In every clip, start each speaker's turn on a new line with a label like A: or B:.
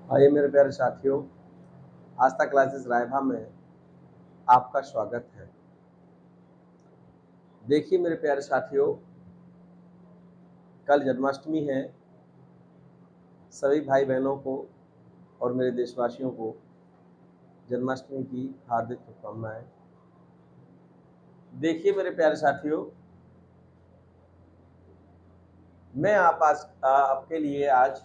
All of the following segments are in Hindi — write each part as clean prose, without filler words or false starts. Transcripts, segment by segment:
A: आइए मेरे प्यारे साथियों, आस्था क्लासेस रायभा में आपका स्वागत है। देखिए मेरे प्यारे साथियों, कल जन्माष्टमी है। सभी भाई बहनों को और मेरे देशवासियों को जन्माष्टमी की हार्दिक शुभकामनाएं। देखिए मेरे प्यारे साथियों, मैं आपके लिए आज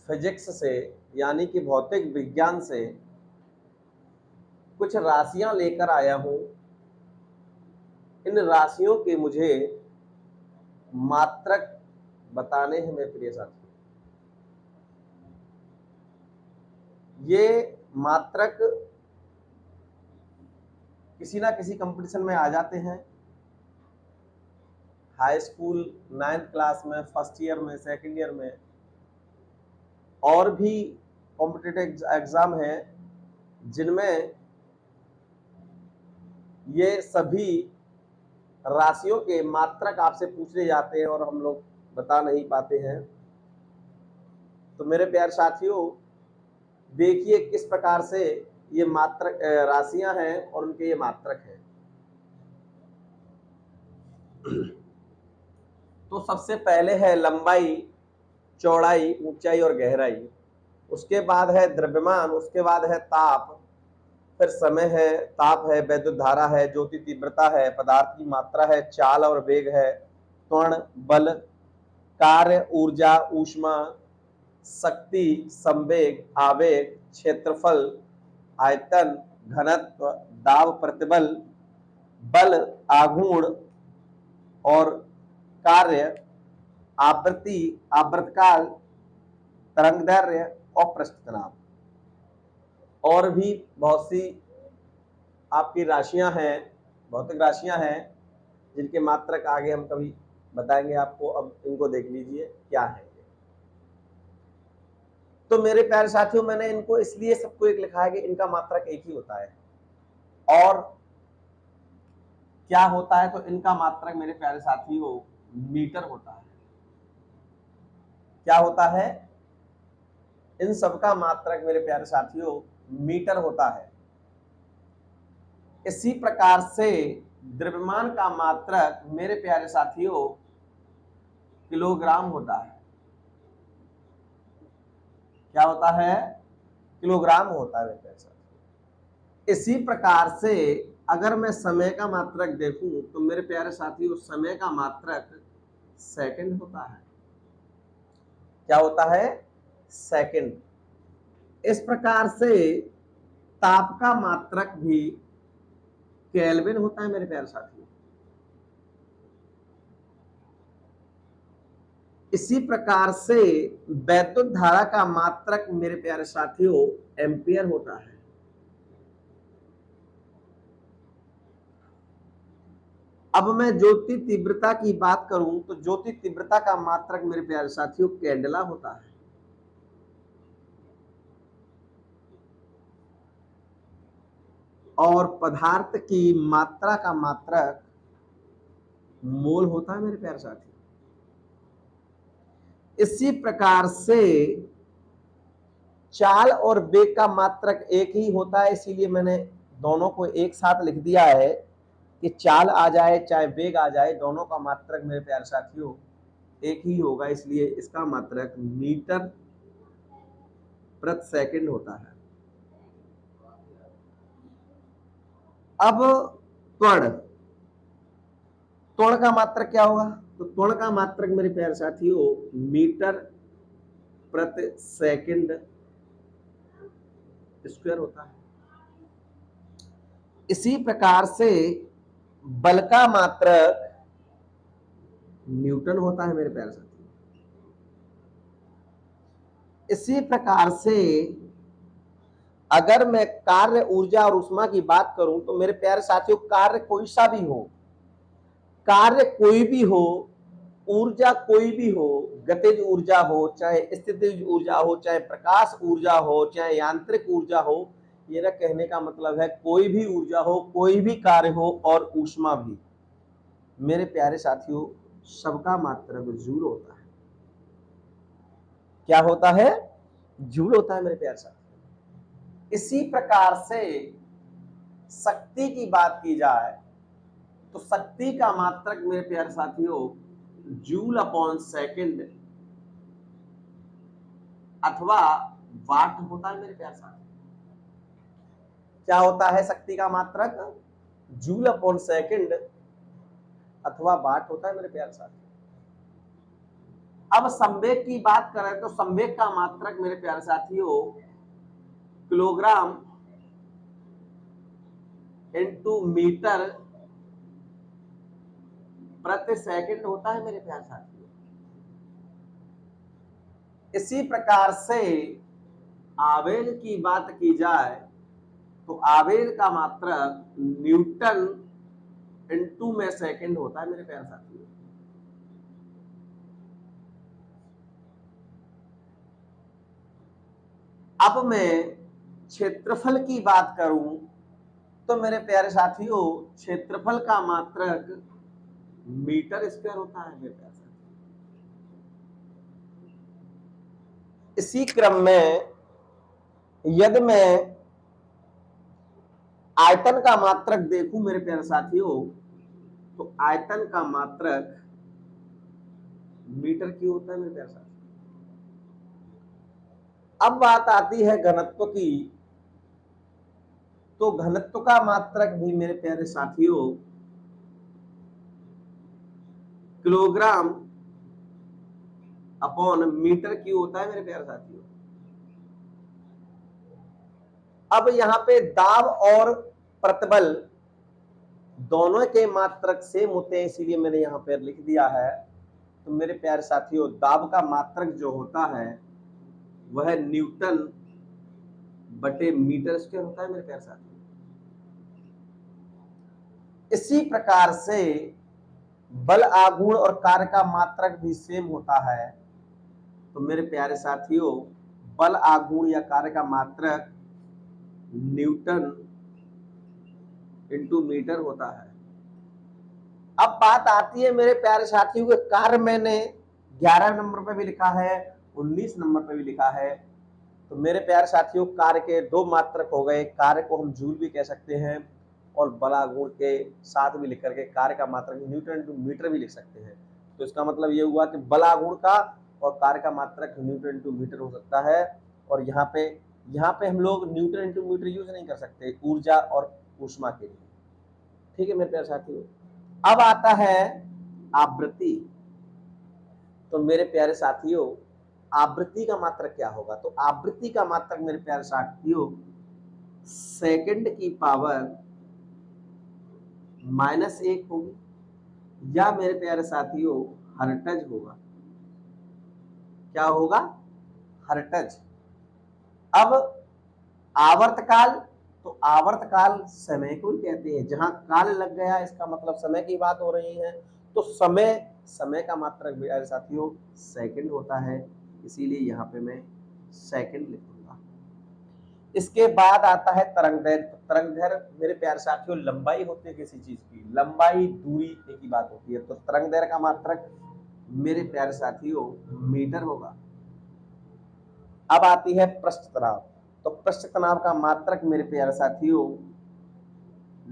A: फिजिक्स से यानी कि भौतिक विज्ञान से कुछ राशियां लेकर आया हूं। इन राशियों के मुझे मात्रक बताने हैं मेरे प्रिय साथियों। ये मात्रक किसी ना किसी कंपटीशन में आ जाते हैं। हाई स्कूल 9th क्लास में, फर्स्ट ईयर में, सेकंड ईयर में, और भी कॉम्पिटिटिव एग्जाम हैं जिनमें ये सभी राशियों के मात्रक आपसे पूछे जाते हैं और हम लोग बता नहीं पाते हैं। तो मेरे प्यारे साथियों, देखिए किस प्रकार से ये मात्रक राशियां हैं और उनके ये मात्रक हैं। तो सबसे पहले है लंबाई, चौड़ाई, ऊंचाई और गहराई। उसके बाद है द्रव्यमान, उसके बाद है ताप, फिर समय है, ताप है, वैद्युत धारा है, ज्योति तीव्रता है, पदार्थ की मात्रा है, चाल और वेग है, त्वरण, बल, कार्य, ऊर्जा, ऊष्मा, शक्ति, संवेग, आवेग, क्षेत्रफल, आयतन, घनत्व, दाब, प्रतिबल, बल, आघूर्ण और कार्य, आवृत्ति, आवर्तकाल, तरंगदैर्घ्य और पृष्ठ तनाव। और भी बहुत सी आपकी राशियां हैं, भौतिक राशियां हैं जिनके मात्रक आगे हम कभी बताएंगे आपको। अब इनको देख लीजिए क्या है। तो मेरे प्यारे साथियों, मैंने इनको इसलिए सबको एक लिखा है कि इनका मात्रक एक ही होता है। और क्या होता है? तो इनका मात्रक मेरे प्यारे साथियों मीटर होता है। क्या होता है? इन सबका मात्रक मेरे प्यारे साथियों मीटर होता है। इसी प्रकार से द्रव्यमान का मात्रक मेरे प्यारे साथियों किलोग्राम होता है। क्या होता है? किलोग्राम होता है मेरे प्यारे साथियों। इसी प्रकार से अगर मैं समय का मात्रक देखूं तो मेरे प्यारे साथियों समय का मात्रक सेकंड होता है। क्या होता है? सेकंड। इस प्रकार से ताप का मात्रक भी केल्विन होता है मेरे प्यारे साथियों। इसी प्रकार से वैद्युत धारा का मात्रक मेरे प्यारे साथियों एम्पियर होता है। अब मैं ज्योति तीव्रता की बात करूं तो ज्योति तीव्रता का मात्रक मेरे प्यारे साथियों कैंडेला होता है। और पदार्थ की मात्रा का मात्रक मोल होता है मेरे प्यारे साथियों। इसी प्रकार से चाल और वेग का मात्रक एक ही होता है, इसीलिए मैंने दोनों को एक साथ लिख दिया है कि चाल आ जाए चाहे वेग आ जाए, दोनों का मात्रक मेरे प्यारे साथियों एक ही होगा। इसलिए इसका मात्रक मीटर प्रति सेकंड होता है। अब त्वरण, त्वरण का मात्रक क्या होगा? तो त्वरण का मात्रक मेरे प्यारे साथियों मीटर प्रति सेकंड स्क्वायर होता है। इसी प्रकार से बल का मात्रक न्यूटन होता है मेरे प्यारे साथियों। इसी प्रकार से अगर मैं कार्य, ऊर्जा और ऊष्मा की बात करूं तो मेरे प्यारे साथियों कार्य कोई सा भी हो, कार्य कोई भी हो, ऊर्जा कोई भी हो, गतिज ऊर्जा हो, चाहे स्थितिज ऊर्जा हो, चाहे प्रकाश ऊर्जा हो, चाहे यांत्रिक ऊर्जा हो, मेरा कहने का मतलब है कोई भी ऊर्जा हो, कोई भी कार्य हो और ऊष्मा भी, मेरे प्यारे साथियों सबका मात्रक जूल होता है। क्या होता है? जूल होता है मेरे प्यारे साथी। इसी प्रकार से शक्ति की बात की जाए तो शक्ति का मात्रक मेरे प्यारे साथियों जूल अपॉन सेकंड अथवा वाट होता है मेरे प्यारे साथी। क्या होता है शक्ति का मात्रक? जूल अपॉन सेकंड अथवा वाट होता है मेरे प्यारे साथी। अब संवेग की बात करें तो संवेग का मात्रक मेरे प्यारे साथियों किलोग्राम इनटू मीटर प्रति सेकंड होता है मेरे प्यारे साथियों। इसी प्रकार से आवेग की बात की जाए तो आवेग का मात्रक न्यूटन इनटू में सेकंड होता है मेरे प्यारे साथियों। अब मैं क्षेत्रफल की बात करूं तो मेरे प्यारे साथियों क्षेत्रफल का मात्रक मीटर स्क्वायर होता है मेरे प्यारे साथियों। इसी क्रम में यदि मैं आयतन का मात्रक देखूं मेरे प्यारे साथियों तो आयतन का मात्रक मीटर क्यूब होता है मेरे प्यारे साथियों। अब बात आती है घनत्व की, तो घनत्व का मात्रक भी मेरे प्यारे साथियों किलोग्राम अपॉन मीटर क्यूब होता है मेरे प्यारे साथियों। अब यहाँ पे दाब और प्रतिबल दोनों के मात्रक सेम होते हैं, इसीलिए मैंने यहाँ पर लिख दिया है। तो मेरे प्यारे साथियों दाब का मात्रक जो होता है वह न्यूटन बटे मीटर स्क्वायर होता है मेरे प्यारे साथियों। इसी प्रकार से बल आघूर्ण और कार्य का मात्रक भी सेम होता है। तो मेरे प्यारे साथियों बल आघूर्ण या कार्य का मात्रक न्यूटन इनटू मीटर होता है। अब बात आती है मेरे प्यारे साथियों के कार्य मैंने 11 नंबर पे भी लिखा है, 19 नंबर पे भी लिखा है। तो मेरे प्यारे साथियों कार्य के दो मात्रक हो गए, कार्य को हम जूल भी कह सकते हैं और बल आघूर्ण के साथ भी लिख करके कार्य का मात्रक न्यूटन इनटू मीटर भी लिख सकते हैं। तो इसका मतलब ये हुआ कि बल आघूर्ण का और कार्य का मात्रक न्यूटन इनटू मीटर हो सकता है। और यहाँ पे हम लोग न्यूटन इनटू मीटर यूज नहीं कर सकते ऊर्जा और ऊष्मा के लिए। ठीक है मेरे प्यारे साथियों। अब आता है आवृत्ति। तो मेरे प्यारे साथियों आवृत्ति का मात्रक क्या होगा? तो आवृत्ति का मात्रक मेरे प्यारे साथियों सेकंड की पावर -1 होगी या मेरे प्यारे साथियों हर्ट्ज होगा। क्या होगा? हर्ट्ज। अब आवर्तकाल, तो आवर्तकाल समय को ही कहते हैं। जहां काल लग गया इसका मतलब समय की बात हो रही है। तो समय का मात्रक मेरे साथियों सेकंड होता है, इसीलिए यहाँ पे मैं सेकंड लिखूंगा। इसके बाद आता है तरंग दैर्घ्य। तरंग दैर्घ्य मेरे प्यारे साथियों लंबाई होती है किसी चीज की, लंबाई दूरी एक ही बात होती है। तो तरंग दैर्घ्य का मात्रक मेरे प्यारे साथियों मीटर होगा। अब आती है पृष्ठ तनाव। तो पृष्ठ तनाव का मात्रक मेरे प्यारे साथियों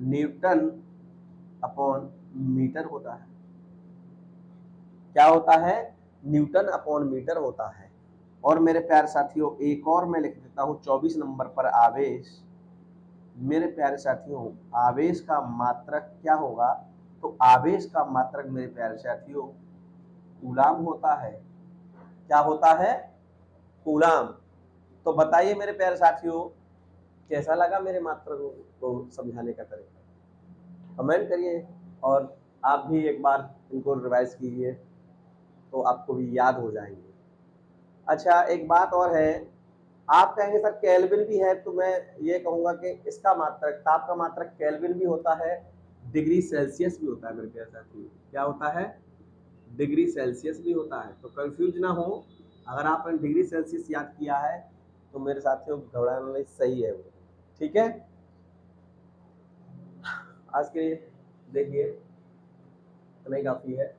A: न्यूटन अपॉन मीटर होता है। क्या होता है? न्यूटन अपॉन मीटर होता है। और मेरे प्यारे साथियों एक और मैं लिख देता हूं 24 नंबर पर आवेश। मेरे प्यारे साथियों आवेश का मात्रक क्या होगा? तो आवेश का मात्रक मेरे प्यारे साथियों कूलाम होता है। क्या होता है? कूलाम। तो बताइए मेरे प्यारे साथियों कैसा लगा मेरे मात्रकों को समझाने का तरीका? कमेंट करिए और आप भी एक बार इनको रिवाइज कीजिए तो आपको भी याद हो जाएंगे। अच्छा एक बात और है, आप कहेंगे सर केल्विन भी है, तो मैं ये कहूंगा कि इसका मात्रक ताप का मात्रक केल्विन भी होता है, डिग्री सेल्सियस भी होता है मेरे प्यारे साथियों। क्या होता है? डिग्री सेल्सियस भी होता है। तो कंफ्यूज ना हो, अगर आपने डिग्री सेल्सियस याद किया है तो मेरे साथियों घबराना नहीं, सही है वो। ठीक है, आज के लिए देखिए इतना ही काफी है।